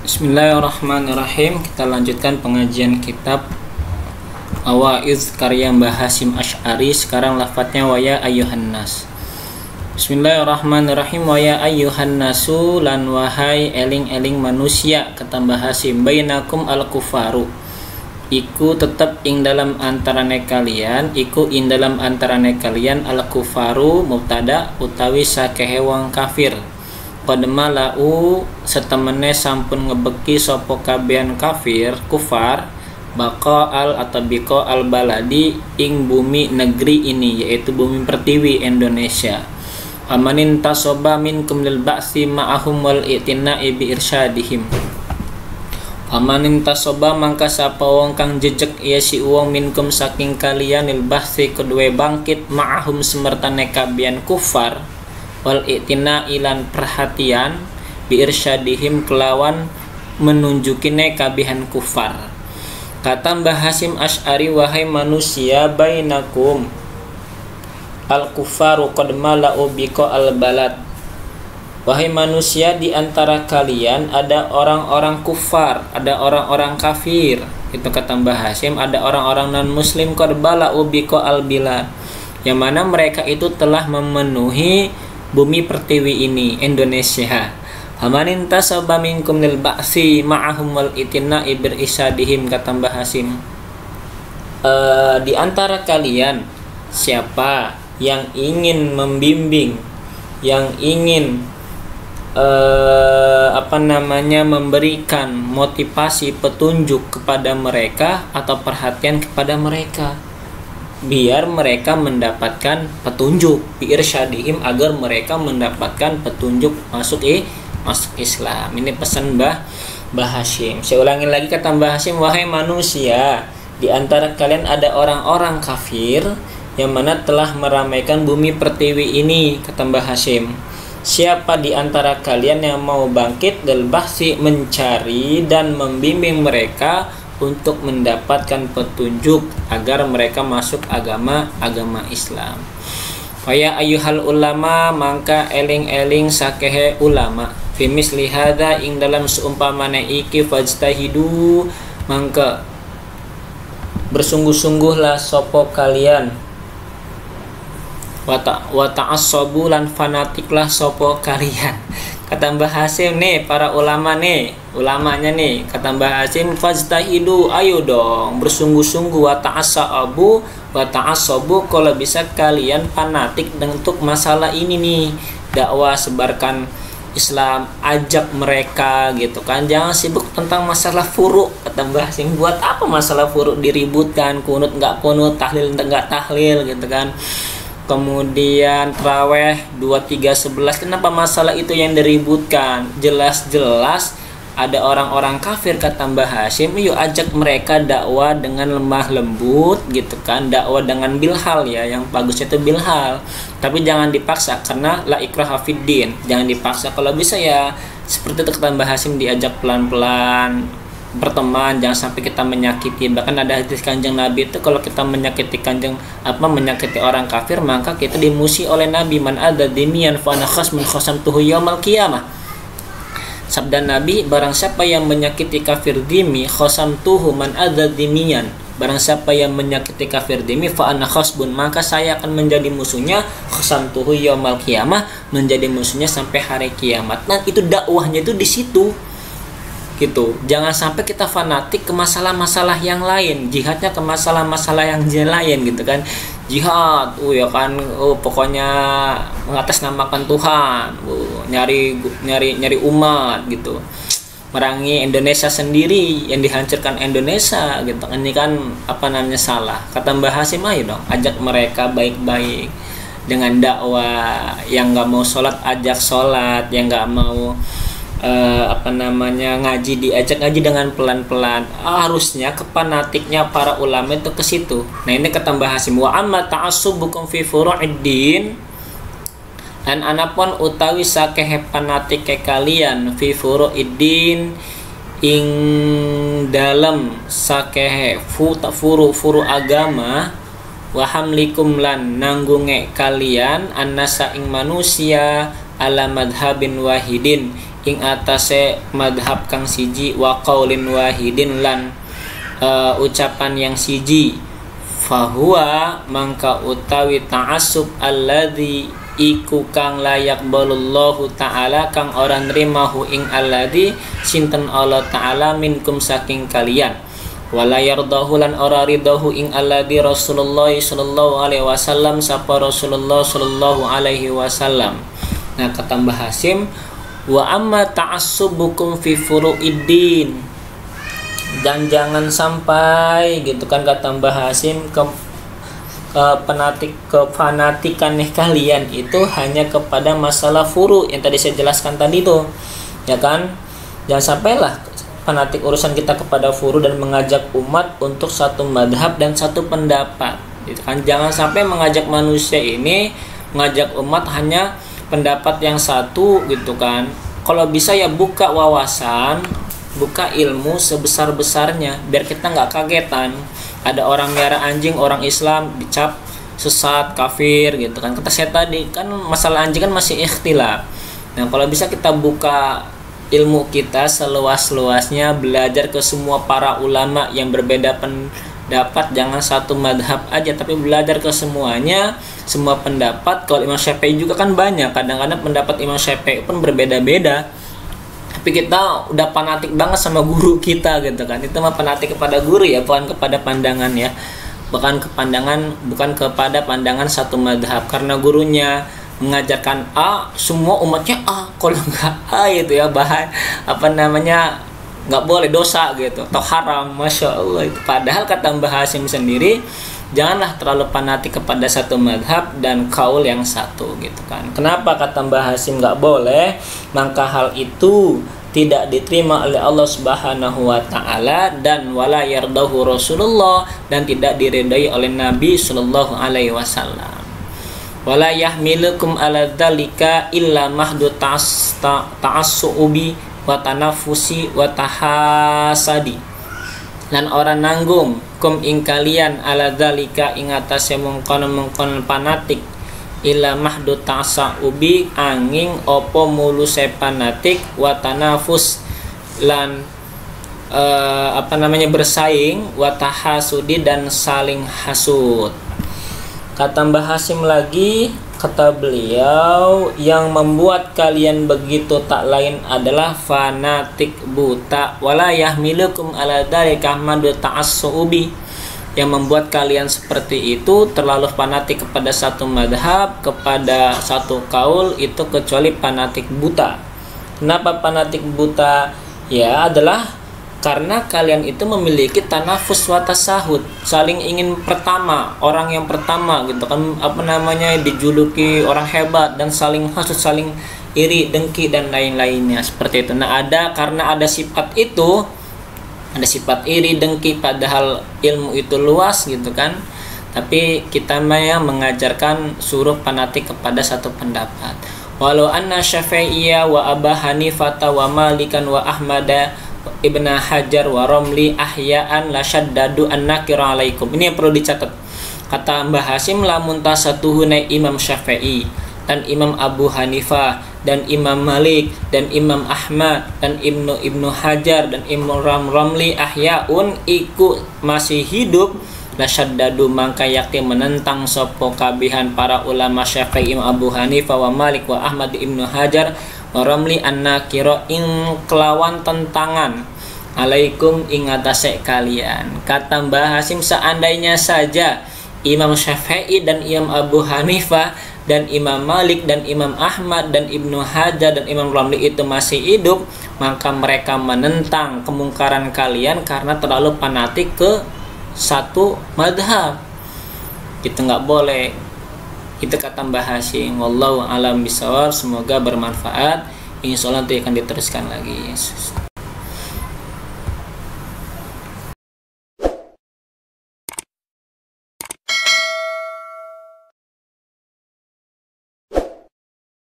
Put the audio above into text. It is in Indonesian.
Bismillahirrahmanirrahim. Kita lanjutkan pengajian kitab Awaiz karya Mbah Hasyim Asy'ari. Sekarang lafadznya wa ya ayyuhan nas. Bismillahirrahmanirrahim. Wa ya ayyuhan nasu lan wahai eling-eling manusia, kata Mbah Hasyim, bainakum al-kufaru, iku tetap ing dalam antarane kalian, iku ing dalam antarane kalian al-kufaru mubtada utawi sakehe wong kafir. Qadma lau setemene sampun ngebeki sopo kabehan kafir kufar baka al atau biko al baladi ing bumi negeri ini, yaitu bumi pertiwi Indonesia. Amanin tasoba minkum lil ba'si ma'ahum wal i'tina'i bi irsyadihim. Amanin tasoba mangka sapa wong kang jejeg ya si wong minkum saking kalian lil ba'si kedue bangkit ma'ahum semertane kabehan kufar wal i'tina ilan perhatian bi irsyadihim kelawan menunjukine kabihan kufar. Kata Mbah Hasyim Asy'ari, wahai manusia, bainakum al kufaru qad mala'u biko al balad, wahai manusia, di antara kalian ada orang-orang kufar, ada orang-orang kafir. Itu kata Mbah Hasyim, ada orang-orang non muslim qad bala'u biko al bilad, yang mana mereka itu telah memenuhi bumi pertiwi ini Indonesia. Hamanin tasaba minkum lil ba'si ma'ahum wal itina'i bir isadihim, kata Mbah Hasyim. Di antara kalian siapa yang ingin membimbing, yang ingin memberikan motivasi petunjuk kepada mereka atau perhatian kepada mereka, biar mereka mendapatkan petunjuk bi irsyadihim, agar mereka mendapatkan petunjuk masuk Islam. Ini pesan Mbah Hasyim. Saya ulangi lagi, kata Mbah Hasyim, wahai manusia, di antara kalian ada orang-orang kafir yang mana telah meramaikan bumi pertiwi ini, kata Mbah Hasyim. Siapa di antara kalian yang mau bangkit del bahsi, mencari dan membimbing mereka untuk mendapatkan petunjuk agar mereka masuk agama Islam. Waya ayyuhal ulama, mangka eling-eling sakehe ulama, fi misli hadza ing dalam seumpamane iki, fajtahidu mangka bersungguh-sungguhlah sopo kalian, wa ta'assabu lan fanatiklah sopo kalian. Kata Mbah Hasyim nih, para ulama nih, ulamanya nih, kata Mbah Hasyim, fajtahidu, ayo dong bersungguh-sungguh, wa ta'assabu, kalau bisa kalian fanatik untuk masalah ini nih, dakwah, sebarkan Islam, ajak mereka gitu kan, jangan sibuk tentang masalah furu'. Kata Mbah Hasyim, buat apa masalah furu' diributkan, kunut nggak kunut, tahlil nggak tahlil gitu kan. Kemudian traweh 2, 3, 11, kenapa masalah itu yang diributkan? Jelas-jelas ada orang-orang kafir, kata Mbah Hasyim, yuk ajak mereka dakwah dengan lemah lembut gitu kan, dakwah dengan bilhal, ya yang bagusnya itu bilhal, tapi jangan dipaksa, karena la ikraha fiddin, jangan dipaksa. Kalau bisa ya seperti itu, kata Mbah Hasyim, diajak pelan-pelan, berteman, jangan sampai kita menyakiti. Bahkan ada hadis Kanjeng Nabi itu, kalau kita menyakiti menyakiti orang kafir, maka kita dimusi oleh Nabi, man adza dimiyan fa ana khasmun khasamtuhu yaumal qiyamah. Sabda Nabi, barang siapa yang menyakiti kafir dimi, khasamtuhu man adza dimiyan, barang siapa yang menyakiti kafir dimi, fa ana khasbun, maka saya akan menjadi musuhnya, khasamtuhu yaumal qiyamah, menjadi musuhnya sampai hari kiamat. Nah, itu dakwahnya itu di situ gitu. Jangan sampai kita fanatik ke masalah-masalah yang lain, jihadnya ke masalah-masalah yang lain gitu kan. Jihad, ya kan, pokoknya mengatasnamakan Tuhan, nyari umat gitu, merangi Indonesia sendiri, yang dihancurkan Indonesia gitu. Ini kan salah. Kata Mbah Hasyim, ayo dong ajak mereka baik-baik dengan dakwah. Yang nggak mau sholat, ajak sholat. Yang nggak mau ngaji, diajak ngaji dengan pelan-pelan. Harusnya kepanatiknya para ulama itu ke situ. Nah, ini kata Mbah Hasyim, wa amma ta'assubukum fi furu'iddin, dan anapun utawi sakehe panatike kalian fi furu'iddin ing dalam sakehe furu agama, wa hamlikum lan nanggunge kalian annasa ing manusia ala madhabin wahidin ing atase madhab kang siji wa qaulin wahidin lan ucapan yang siji fahuwa mangka utawi ta'assub alladzi iku kang layak balullahu ta'ala kang ora nrimahu ing alladzi sinten Allah ta'ala minkum saking kalian wala yardahu lan ora ridahu ing alladzi Rasulullah sallallahu alaihi wasallam sapa Rasulullah sallallahu alaihi wasallam. Nah kata Mbah Hasyim wa amma ta'assubukum fi furu'iddin, dan jangan sampai gitu kan kata Mbah Hasyim kefanatikan nih kalian itu hanya kepada masalah furu yang tadi saya jelaskan tadi tuh ya kan. Jangan sampailah fanatik urusan kita kepada furu dan mengajak umat untuk satu madhab dan satu pendapat gitu kan. Jangan sampai mengajak manusia ini, mengajak umat hanya pendapat yang satu gitu kan. Kalau bisa ya buka wawasan, buka ilmu sebesar-besarnya biar kita nggak kagetan ada orang miara anjing, orang Islam dicap sesat, kafir gitu kan. Kata saya tadi kan masalah anjing kan masih ikhtilaf. Nah kalau bisa kita buka ilmu kita seluas-luasnya, belajar ke semua para ulama yang berbeda pendapat, jangan satu madhab aja tapi belajar ke semuanya, semua pendapat. Kalau Imam Syafi'i juga kan banyak, kadang-kadang pendapat Imam Syafi'i pun berbeda-beda, tapi kita udah fanatik banget sama guru kita gitu kan. Itu mah fanatik kepada guru ya, bukan kepada pandangan ya, bukan kepada pandangan satu madhab. Karena gurunya mengajarkan A, semua umatnya A, kalau nggak A itu ya bahan nggak boleh, dosa gitu atau haram, masya Allah itu. Padahal kata Mbah Hasyim sendiri, janganlah terlalu fanatik kepada satu madhab dan kaul yang satu gitu kan. Kenapa kata Mbah Hasyim nggak boleh? Maka hal itu tidak diterima oleh Allah Subhanahu wa taala dan wala yardahu Rasulullah, dan tidak diridai oleh Nabi sallallahu alaihi wasallam. Wala yahmilukum ala dzalika illa mahdu ta'assubi wa tanafusi wa tahasadi. Lan orang nanggung kum ing kalian ala dzalika ing atase mengkon fanatik illa mahdu ta'assubi angin opo muluse fanatik wa tanafus lan bersaing wa tahasudi dan saling hasud. Kata Mbah Hasyim lagi, kata beliau, yang membuat kalian begitu tak lain adalah fanatik buta. Wala yahmilukum ala dzalika madu ta'assubi. Yang membuat kalian seperti itu terlalu fanatik kepada satu madhab, kepada satu kaul, itu kecuali fanatik buta. Kenapa fanatik buta? Ya adalah karena kalian itu memiliki tanafus wa tasahud, saling ingin pertama, orang yang pertama gitu kan, dijuluki orang hebat, dan saling hasud, saling iri, dengki dan lain-lainnya seperti itu. Nah karena ada sifat itu, ada sifat iri, dengki, padahal ilmu itu luas gitu kan. Tapi kita yang mengajarkan suruh fanatik kepada satu pendapat. Walau anna Syafi'iyya wa Aba Hanifah wa Malikan wa Ahmada Ibn Hajar wa Romli ahya'an la syaddadu an-nakira alaikum. Ini yang perlu dicatat. Kata Mbah Hasyim, lamun tasatuhune Imam Syafi'i dan Imam Abu Hanifah dan Imam Malik dan Imam Ahmad dan Ibnu Hajar dan Imam Romli ahya'un iku masih hidup, la syaddadu mangka yakti menentang sopo kabihan para ulama Syafi'i, Imam Abu Hanifah wa Malik wa Ahmad Ibnu Hajar Ramli an-nakira ing kelawan tentangan alaikum ing atase kalian. Kata Mbah Hasyim, seandainya saja Imam Syafi'i dan Imam Abu Hanifah dan Imam Malik dan Imam Ahmad dan Ibnu Hajar dan Imam Ramli itu masih hidup, maka mereka menentang kemungkaran kalian karena terlalu fanatik ke satu madhab. Itu nggak boleh. Itu kata Mbah Hasyim. Wallahu a'lam bishawab. Semoga bermanfaat. Insyaallah nanti akan diteruskan lagi.